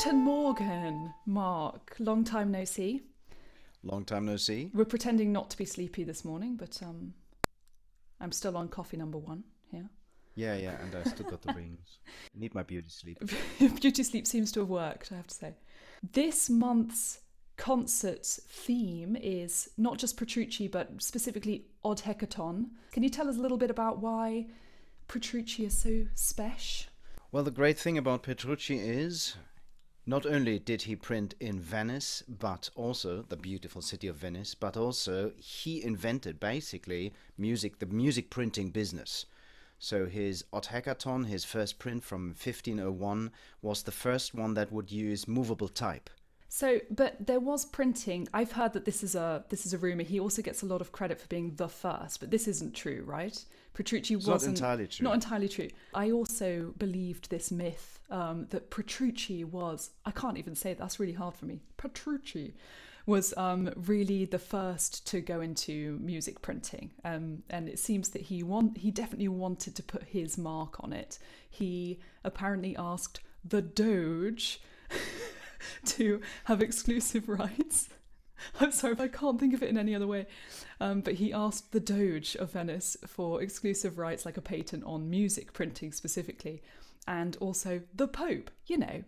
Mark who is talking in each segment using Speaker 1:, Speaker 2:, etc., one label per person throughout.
Speaker 1: Guten Morgen, Marc. Long time no see.
Speaker 2: Long time no see.
Speaker 1: We're pretending not to be sleepy this morning, but I'm still on coffee number 1 here.
Speaker 2: Yeah, and I still got the rings. Need my beauty sleep.
Speaker 1: Beauty sleep seems to have worked, I have to say. This month's concert theme is not just Petrucci, but specifically 𝗩𝗥𝗥𝗏𝗏. Can you tell us a little bit about why Petrucci is so special?
Speaker 2: Well, the great thing about Petrucci is not only did he print in Venice, but also the beautiful city of Venice, but also he invented basically music, the music printing business. So his 𝗩𝗥𝗥𝗏𝗏, his first print from 1501, was the first one that would use movable type.
Speaker 1: So, but there was printing. I've heard that this is a rumor. He also gets a lot of credit for being the first, but this isn't true, right? Petrucci wasn't.
Speaker 2: Not entirely true.
Speaker 1: Not entirely true. I also believed this myth that Petrucci was. I can't even say it. That's really hard for me. Petrucci was really the first to go into music printing, and it seems that he definitely wanted to put his mark on it. He apparently asked the Doge to have exclusive rights. I'm sorry, I can't think of it in any other way. But he asked the Doge of Venice for exclusive rights, like a patent on music printing specifically, and also the Pope,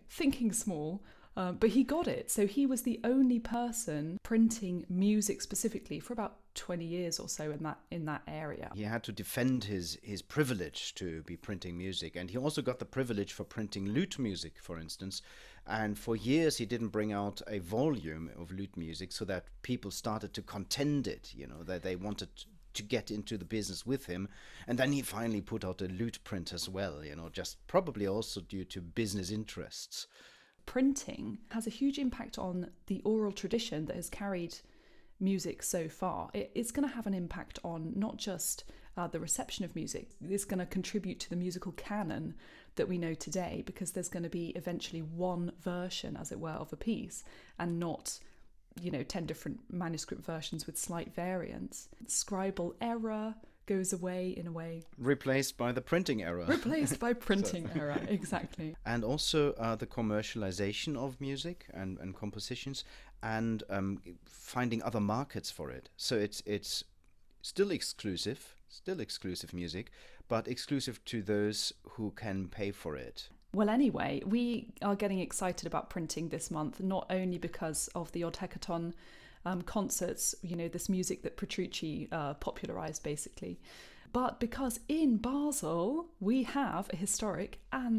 Speaker 1: thinking small. But he got it. So he was the only person printing music specifically for about 20 years or so in that area.
Speaker 2: He had to defend his privilege to be printing music, and he also got the privilege for printing lute music, for instance. And for years he didn't bring out a volume of lute music, so that people started to contend it, that they wanted to get into the business with him. And then he finally put out a lute print as well, just probably also due to business interests.
Speaker 1: Printing has a huge impact on the oral tradition that has carried music so far. It's going to have an impact on not just the reception of music. It's going to contribute to the musical canon that we know today, because there's going to be eventually one version, as it were, of a piece, and not 10 different manuscript versions with slight variants. Scribal error goes away in a way.
Speaker 2: Replaced by the printing error.
Speaker 1: Replaced by printing error, exactly.
Speaker 2: And also the commercialization of music and compositions, and finding other markets for it. So it's still exclusive music, but exclusive to those who can pay for it.
Speaker 1: Well, anyway, we are getting excited about printing this month, not only because of the 𝗩𝗥𝗥𝗏𝗏 concerts, this music that Petrucci popularized basically, but because in Basel we have an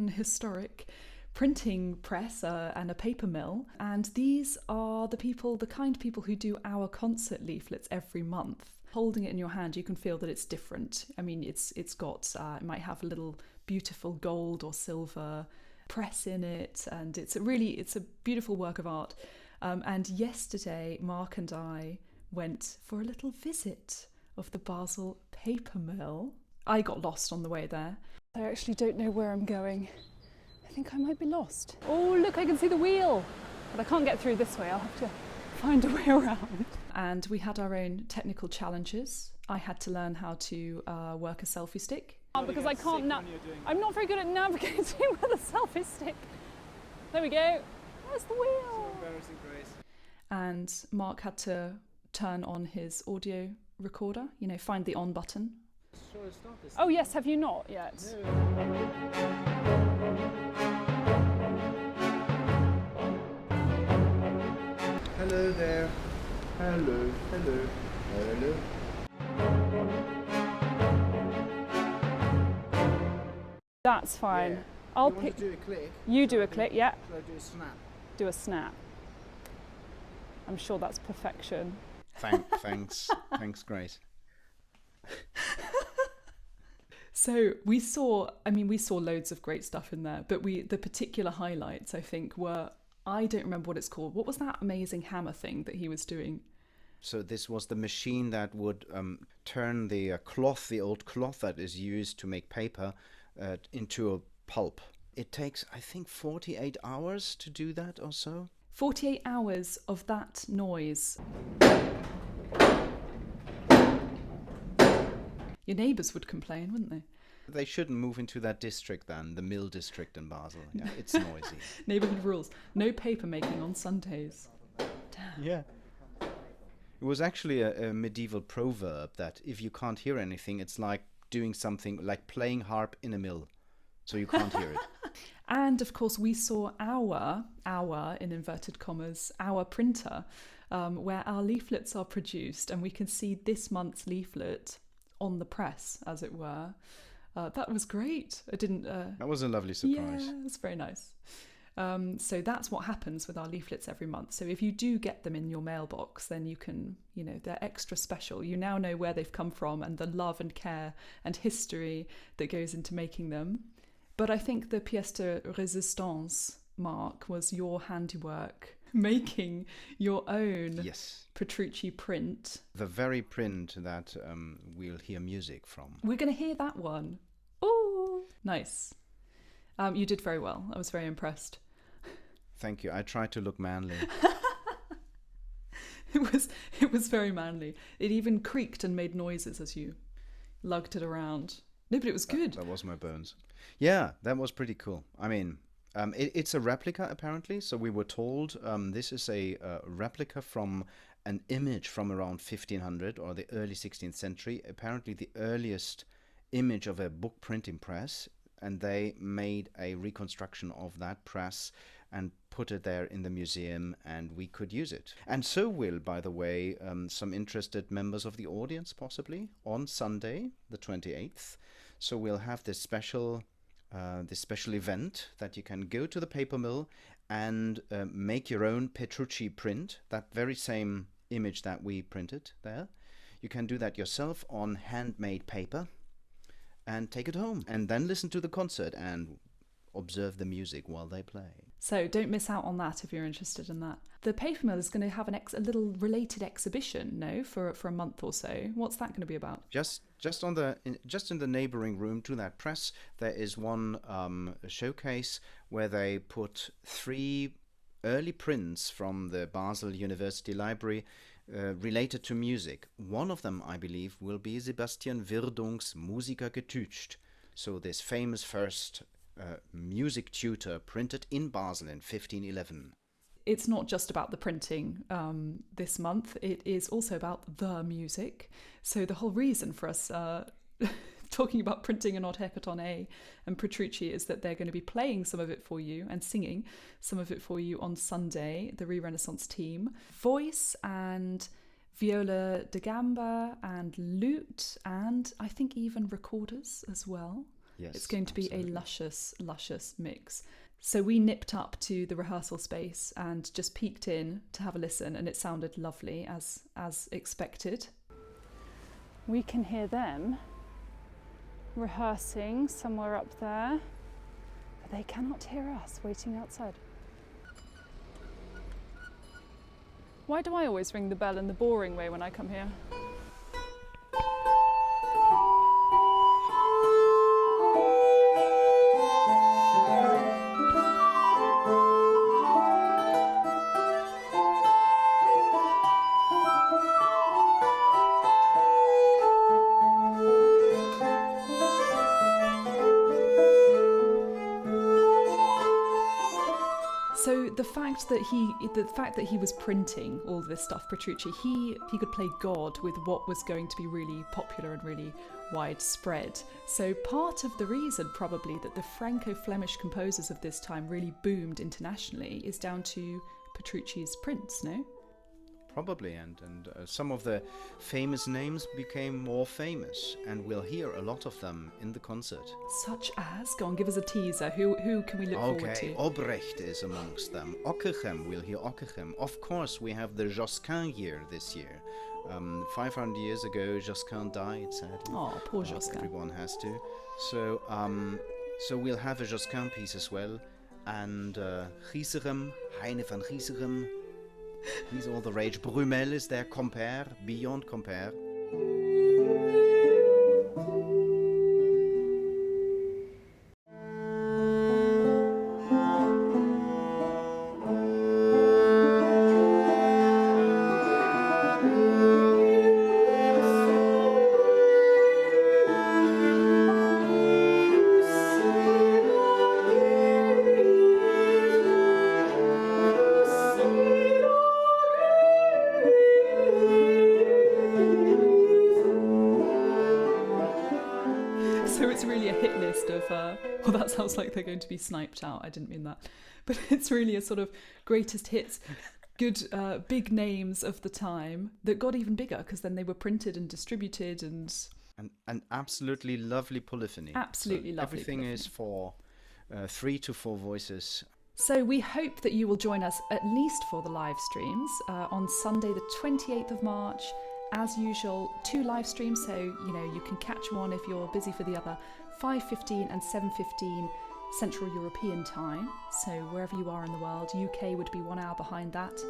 Speaker 1: historic printing press and a paper mill, and these are the kind of people who do our concert leaflets every month. Holding it in your hand, you can feel that it's different. I mean, it's got it might have a little beautiful gold or silver press in it, and it's a beautiful work of art. And yesterday, Marc and I went for a little visit of the Basel paper mill. I got lost on the way there. I actually don't know where I'm going. I think I might be lost. Oh, look, I can see the wheel. But I can't get through this way. I'll have to find a way around. And we had our own technical challenges. I had to learn how to work a selfie stick. Because I can't I'm not very good at navigating with a selfie stick. There we go. There's the wheel.
Speaker 2: Embarrassing, Grace.
Speaker 1: And Marc had to turn on his audio recorder, find the on button. Oh yes, have you not yet? No.
Speaker 2: Hello there. Hello.
Speaker 1: That's fine.
Speaker 2: Yeah.
Speaker 1: I'll
Speaker 2: pick. Want to do a click?
Speaker 1: You do a click, yeah.
Speaker 2: Should I do a snap?
Speaker 1: Do a snap. I'm sure that's perfection.
Speaker 2: Thanks, Grace.
Speaker 1: So we saw loads of great stuff in there, but the particular highlights, I think, were, I don't remember what it's called. What was that amazing hammer thing that he was doing?
Speaker 2: So this was the machine that would turn the old cloth that is used to make paper, into a pulp. It takes, I think, 48 hours to do that or so.
Speaker 1: 48 hours of that noise. Your neighbours would complain, wouldn't they?
Speaker 2: They shouldn't move into that district then, the Mill district in Basel. Yeah, it's noisy.
Speaker 1: Neighbourhood rules. No paper making on Sundays. Damn.
Speaker 2: Yeah. It was actually a medieval proverb that if you can't hear anything, it's like doing something like playing harp in a mill. So you can't hear it.
Speaker 1: And of course, we saw our in inverted commas, our printer, where our leaflets are produced, and we can see this month's leaflet on the press, as it were. That was great.
Speaker 2: That was a lovely surprise.
Speaker 1: Yeah, it was very nice. So that's what happens with our leaflets every month. So if you do get them in your mailbox, then you can, they're extra special. You now know where they've come from and the love and care and history that goes into making them. But I think the pièce de résistance, Marc, was your handiwork, making your own Petrucci print.
Speaker 2: The very print that we'll hear music from.
Speaker 1: We're going to hear that one. Oh, nice. You did very well. I was very impressed.
Speaker 2: Thank you. I tried to look manly.
Speaker 1: It was very manly. It even creaked and made noises as you lugged it around. No, but it was good.
Speaker 2: That was my bones. Yeah, that was pretty cool. I mean, it's a replica apparently. So we were told this is a replica from an image from around 1500 or the early 16th century. Apparently the earliest image of a book printing press. And they made a reconstruction of that press and put it there in the museum, and we could use it. And so will, by the way, some interested members of the audience possibly on Sunday, the 28th. So we'll have this special event that you can go to the paper mill and make your own Petrucci print, that very same image that we printed there. You can do that yourself on handmade paper. And take it home, and then listen to the concert and observe the music while they play.
Speaker 1: So don't miss out on that if you're interested in that. The paper mill is going to have a little related exhibition, for a month or so. What's that going to be about?
Speaker 2: Just in the neighbouring room to that press, there is one showcase where they put 3 early prints from the Basel University Library. Related to music. One of them, I believe, will be Sebastian Wirdung's Musiker getütscht. So this famous first music tutor printed in Basel in 1511.
Speaker 1: It's not just about the printing this month, it is also about the music. So the whole reason for us talking about printing an Untertiteln and Petrucci is that they're going to be playing some of it for you and singing some of it for you on Sunday, the ReRenaissance team. Voice and viola da gamba and lute, and I think even recorders as well.
Speaker 2: Yes,
Speaker 1: it's going to be
Speaker 2: absolutely.
Speaker 1: A luscious mix. So we nipped up to the rehearsal space and just peeked in to have a listen, and it sounded lovely as expected. We can hear them rehearsing somewhere up there, but they cannot hear us waiting outside. Why do I always ring the bell in the boring way when I come here? So the fact that he was printing all this stuff, Petrucci, he could play God with what was going to be really popular and really widespread. So part of the reason probably that the Franco-Flemish composers of this time really boomed internationally is down to Petrucci's prints, no?
Speaker 2: Probably, and some of the famous names became more famous, and we'll hear a lot of them in the concert.
Speaker 1: Such as? Go on, give us a teaser. Who can we look forward to?
Speaker 2: Okay, Obrecht is amongst them. Ockeghem, we'll hear Ockeghem. Of course, we have the Josquin year this year. 500 years ago, Josquin died, sadly.
Speaker 1: Oh, poor Josquin.
Speaker 2: Everyone has to. So we'll have a Josquin piece as well. And Giesechem, Heine van Giesechem. He's all the rage. Brumel is there, compare, beyond compare.
Speaker 1: it's really a hit list of, well, that sounds like they're going to be sniped out. I didn't mean that. But it's really a sort of greatest hits, good big names of the time that got even bigger because then they were printed and distributed and...
Speaker 2: An absolutely lovely polyphony.
Speaker 1: Absolutely lovely
Speaker 2: Everything
Speaker 1: polyphony.
Speaker 2: is for 3 to 4 voices.
Speaker 1: So we hope that you will join us at least for the live streams on Sunday the 28th of March. As usual, 2 live streams, so you can catch one if you're busy for the other, 5:15 and 7:15 Central European time. So wherever you are in the world, UK would be 1 hour behind that.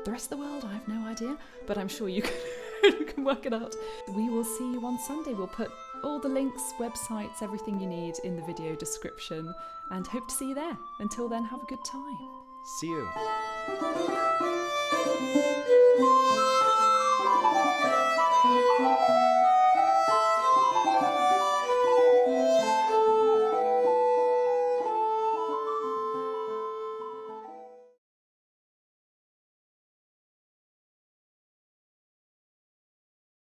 Speaker 1: The rest of the world, I have no idea, but I'm sure you can work it out. We will see you on Sunday. We'll put all the links, websites, everything you need in the video description, and hope to see you there. Until then, have a good time.
Speaker 2: See you.